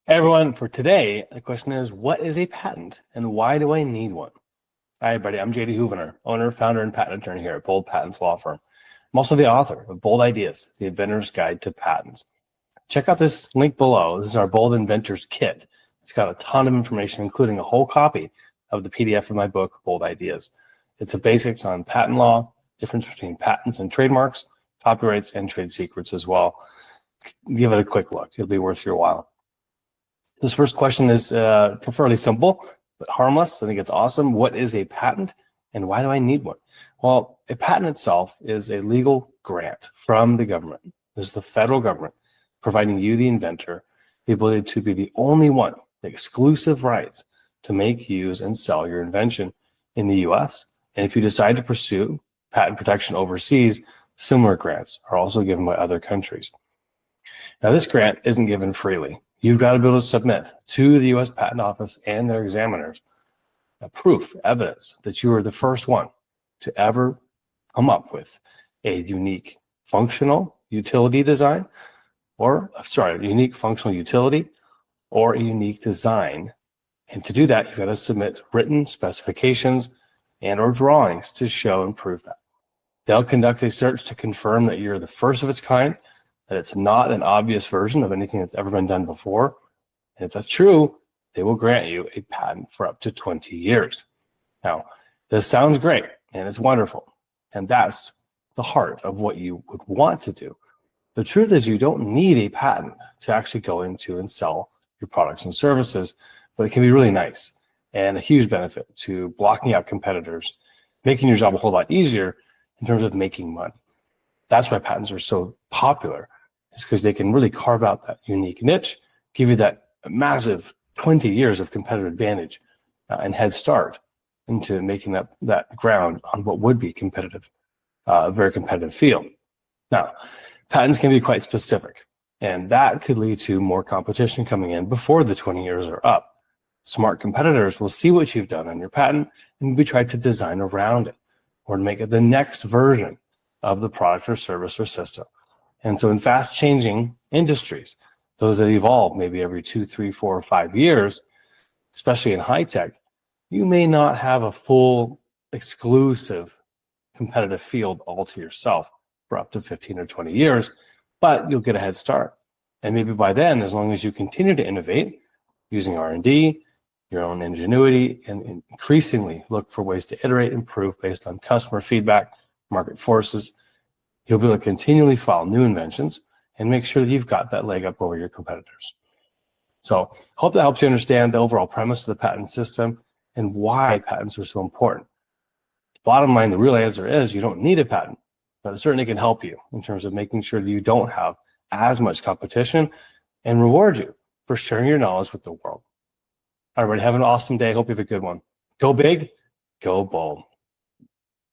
Hey everyone, for today, the question is, what is a patent and why do I need one? Hi everybody, I'm JD Houvener, owner, founder, and patent attorney here at Bold Patents Law Firm. I'm also the author of Bold Ideas, the Inventor's Guide to Patents. Check out this link below. This is our Bold Inventors Kit. It's got a ton of information, including a whole copy of the PDF of my book, Bold Ideas. It's a basics on patent law, difference between patents and trademarks, copyrights, and trade secrets as well. Give it a quick look. It'll be worth your while. This first question is preferably simple, but harmless. I think it's awesome. What is a patent and why do I need one? Well, a patent itself is a legal grant from the government. This is the federal government providing you, the inventor, the ability to be the only one, the exclusive rights to make, use, and sell your invention in the US. And if you decide to pursue patent protection overseas, similar grants are also given by other countries. Now, this grant isn't given freely. You've got to be able to submit to the U.S. Patent Office and their examiners a proof, evidence that you are the first one to ever come up with a unique functional utility design, unique functional utility or a unique design. And to do that, you've got to submit written specifications and or drawings to show and prove that. They'll conduct a search to confirm that you're the first of its kind, that it's not an obvious version of anything that's ever been done before. And if that's true, they will grant you a patent for up to 20 years. Now, this sounds great and it's wonderful. And that's the heart of what you would want to do. The truth is you don't need a patent to actually go into and sell your products and services, but it can be really nice and a huge benefit to blocking out competitors, making your job a whole lot easier in terms of making money. That's why patents are so popular. It's because they can really carve out that unique niche, give you that massive 20 years of competitive advantage and head start into making that ground on what would be competitive, a very competitive field. Now, patents can be quite specific, and that could lead to more competition coming in before the 20 years are up. Smart competitors will see what you've done on your patent and maybe try to design around it or make it the next version of the product or service or system. And so in fast changing industries, those that evolve maybe every 2, 3, 4, or 5 years, especially in high tech, you may not have a full exclusive competitive field all to yourself for up to 15 or 20 years, but you'll get a head start. And maybe by then, as long as you continue to innovate using R&D, your own ingenuity, and increasingly look for ways to iterate and improve based on customer feedback, market forces, you'll be able to continually file new inventions and make sure that you've got that leg up over your competitors. So hope that helps you understand the overall premise of the patent system and why patents are so important. Bottom line, the real answer is you don't need a patent, but it certainly can help you in terms of making sure that you don't have as much competition and reward you for sharing your knowledge with the world. All right, everybody, have an awesome day. Hope you have a good one. Go big, go bold.